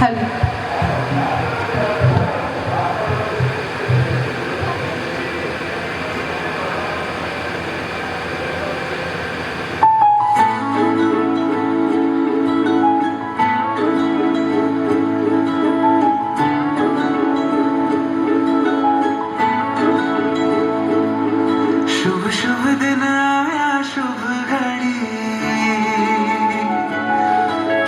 Hello, शुभ शुभ दिन आया शुभ घड़ी,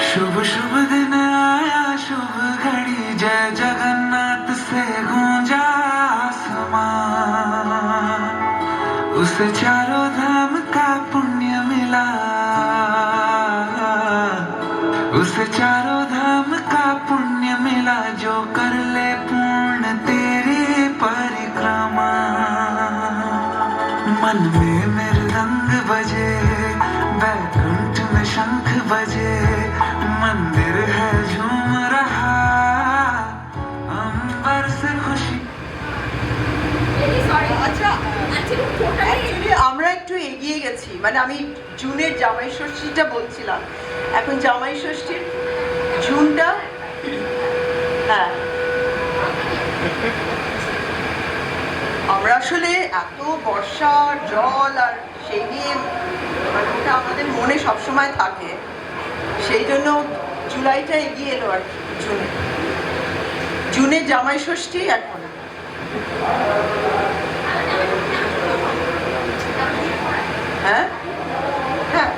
शुभ शुभ दिन आया शुभ घड़ी, जय जगन्नाथ से गूंजा आसमां, उसे चारों धाम का पुण्य मिला, उसे चारों धाम का पुण्य मिला, जो कर ले पूर्ण तेरी परिक्रमा। मन में मृदंग बजे, बैकुंठ में शंख बजे, मंदिर है झूम रहा, अंबर से खुशी। আমরা একটু এগিয়ে গেছি, মানে আমি জুনের জামাই ষষ্ঠীটা বলছিলাম, এখন জামাই ষষ্ঠীর জুনটা। হ্যাঁ, আমরা আসলে এত বর্ষা জল আর সেই নিয়ে মানে ওটা আমাদের মনে সবসময় থাকে, সেই জন্য জুলাইটা এগিয়ে এলো আর কি। জুনের জামাই ষষ্ঠী এখন। হ্যাঁ হ্যাঁ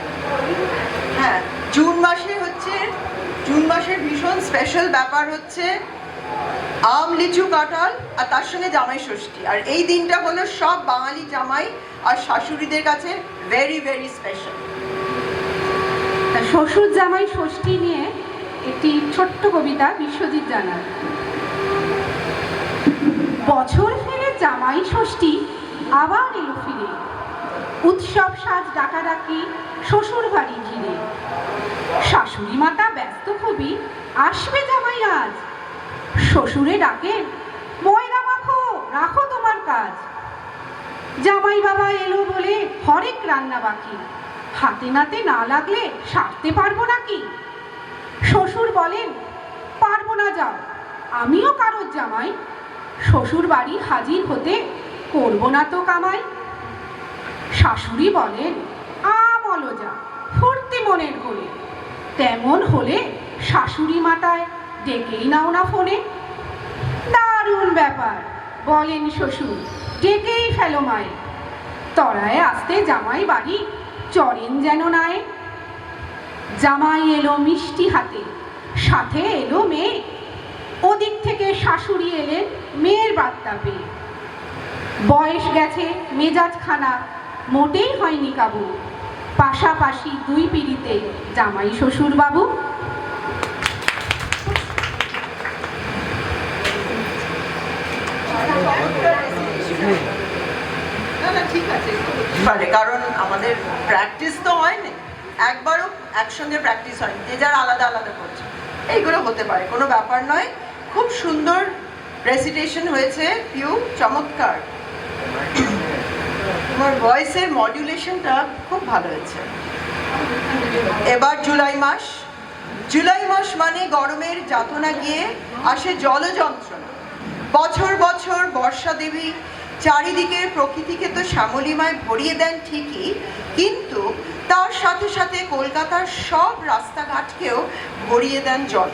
হ্যাঁ, জুন মাসে হচ্ছে, জুন মাসের ভীষণ স্পেশাল ব্যাপার হচ্ছে আম লিচু কাঁঠাল আর তার সঙ্গে জামাই ষষ্ঠী। আর এই দিনটা হলো সব বাঙালি জামাই আর শাশুড়িদের কাছে ভেরি ভেরি স্পেশাল। শ্বশুর জামাই ষষ্ঠী নিয়ে একটি ছোট্ট কবিতা বিশ্বজিৎ জানার। বছর ফিরে জামাই ষষ্ঠী আবার এলো ফিরে, উৎসব সাজ ডাকাডাকি শ্বশুর বাড়ি ঘিরে, শাশুড়ি মাতা ব্যস্ত খুবই, আসবে জামাই আজ, শ্বশুরে ডাকে ময়দা মাখো রাখো তোমার কাজ। জামাই বাবা এলো বলে হরেক রান্না বাকি, হাতে নাতে না লাগলে সারতে পারবো নাকি। শ্বশুর বলেন পারবো না যাও, আমিও কারোর জামাই, শ্বশুর বাড়ি হাজির হতে করবো না তো কামাই। শাশুড়ি বলেন আমলজা ফুর্তি মনের করে, তেমন হলে শাশুড়ি মাতায় ডেকেই নাও না ফোনে। দারুণ ব্যাপার বলেন শ্বশুর, ডেকেই ফেলো মায়ে, তরায় আসতে জামাই বাড়ি চরেন যেন নায়ে। জামাই এলো মিষ্টি হাতে, সাথে এলো মেয়ে, ওদিক থেকে শাশুড়ি এলেন মেয়ের বার্তা পেয়ে। বয়স গেছে মেজাজ খানা, মোটেই হয়নি কাবু, পাশাপাশি দুই পিড়িতে জামাই শ্বশুর বাবু। ঠিক আছে, কারণ আমাদের প্র্যাকটিস তো হয়নি, একবারও একসঙ্গে প্র্যাকটিস হয়নি, যে যার আলাদা আলাদা করছে, এইগুলো হতে পারে, কোনো ব্যাপার নয়। খুব সুন্দর রেসিটেশন হয়েছে পিউ, চমৎকার। তোমার ভয়েসের মডুলেশনটা খুব ভালো হয়েছে। এবার জুলাই মাস, জুলাই মাস মানে গরমের যাতনা গিয়ে আসে জলযন্ত্রণা। বছর বছর বর্ষা দেবী চারিদিকে প্রকৃতিকে তো শ্যামলিমায় ভরিয়ে দেন ঠিকই, কিন্তু তার সাথে সাথে কলকাতার সব রাস্তাঘাটকেও ভরিয়ে দেন জল।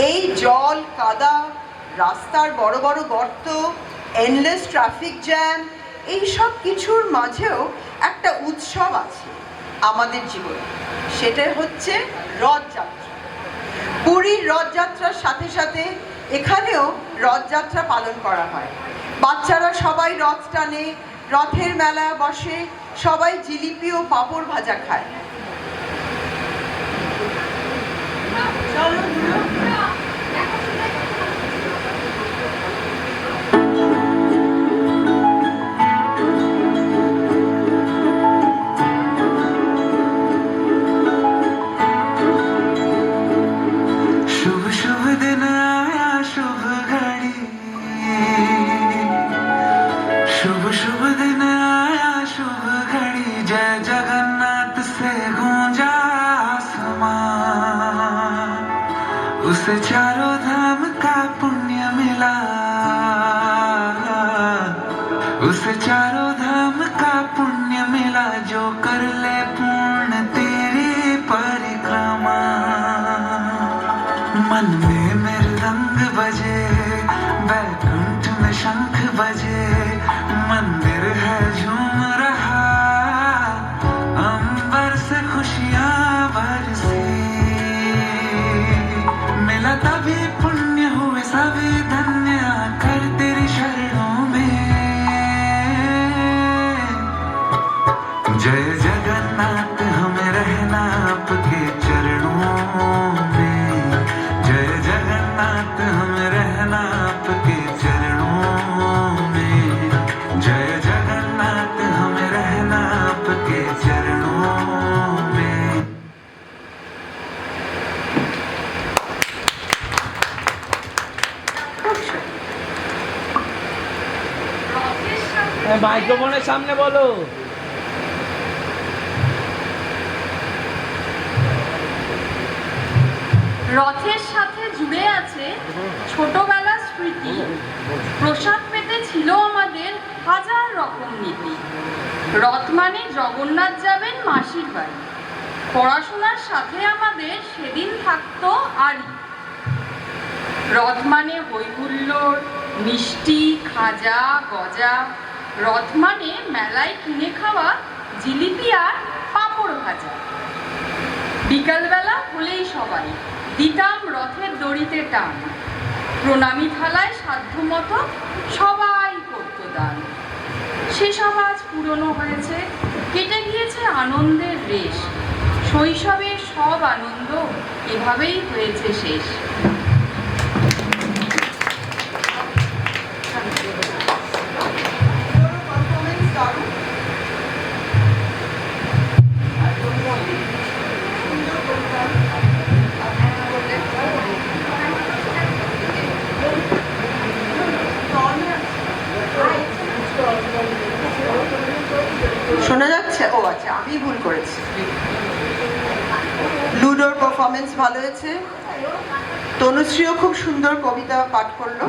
এই জল, কাদা, রাস্তার বড় বড় গর্ত, এন্ডলেস ট্রাফিক জ্যাম, এই সব কিছুর মাঝেও একটা উৎসব আছে আমাদের জীবনে, সেটা হচ্ছে রথযাত্রা। পুরীর রথযাত্রার সাথে সাথে এখানেও রথযাত্রা পালন করা হয়। বাচ্চারা সবাই রথ টানে, রথের মেলা বসে, সবাই জিলিপি ও পাঁপড় ভাজা খায়। दिन आया शुभ घड़ी, शुभ शुभ दिन आया शुभ घड़ी, जय जगन्नाथ से गूंजा आसमां, उसे चारों धाम का पुण्य मिला, उसे चारों धाम का पुण्य मिला, जो कर ले पूर्ण तेरी परिक्रमा। मन में मृदंग बजे, बैकुंठ में शंख बजे, मंदिर है झूम रहा, अंबर से खुशियां बरसी, मिला तभी पुण्य हुए सभी धन्य आकर तेरी शरणों में। जय जगन्नाथ हमें रहना आपके चरणों में, जय जगन्नाथ हमें रहना आपके चरणों में, जय जगन्नाथ हमें रहना आपके चरणों में। মাইক্রোফোনের সামনে বলো। রথের সাথে জুড়ে আছে ছোটবেলার স্মৃতি, প্রসাদ পেতে ছিল আমাদের হাজার রকম নীতি। রথ মানে জগন্নাথ যাবেন মাসির বাড়ি, পড়াশোনার সাথে আমাদের সেদিন থাকতো আরই। রথ মানে হই হুল্লোড়, মিষ্টি, খাজা, গজা। রথ মানে মেলায় কিনে খাওয়া জিলিপি আর পাঁপড় ভাজা। বিকালবেলা হলেই সবাই দিতাম রথের দড়িতে টান, প্রণামী থালায় সাধ্যমতো সবাই করত দান। সেসব আজ পুরনো হয়েছে, কেটে গিয়েছে আনন্দের রেশ, শৈশবের সব আনন্দ এভাবেই হয়েছে শেষ। শোনা যাচ্ছে? ও আচ্ছা, আমি ভুল করেছি। লুডোর পারফরমেন্স ভালো হয়েছে, তনুশ্রীও খুব সুন্দর কবিতা পাঠ করলো।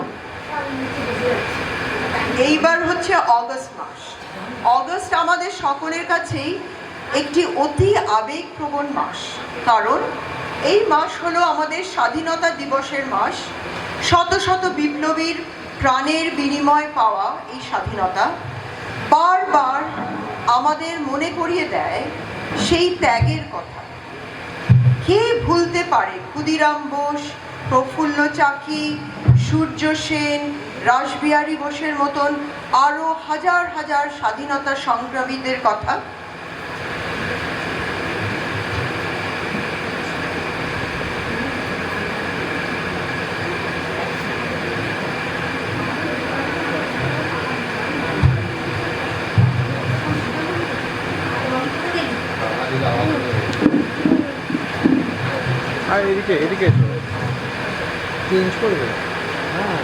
এইবার হচ্ছে অগস্ট মাস। অগস্ট আমাদের সকলের কাছেই একটি অতি আবেগপ্রবণ মাস, কারণ এই মাস হলো আমাদের স্বাধীনতা দিবসের মাস। শত শত বিপ্লবীর প্রাণের বিনিময়ে পাওয়া এই স্বাধীনতা বারবার আমাদের মনে করিয়ে দেয় সেই ত্যাগের কথা। কে ভুলতে পারে ক্ষুদিরাম বোস, প্রফুল্ল চাকি, সূর্য সেন, রাসবিহারী বোসের মতন আরো হাজার হাজার স্বাধীনতা সংগ্রামীদের কথা। আর এদিকে এদিকে চেঞ্জ করবে। হ্যাঁ।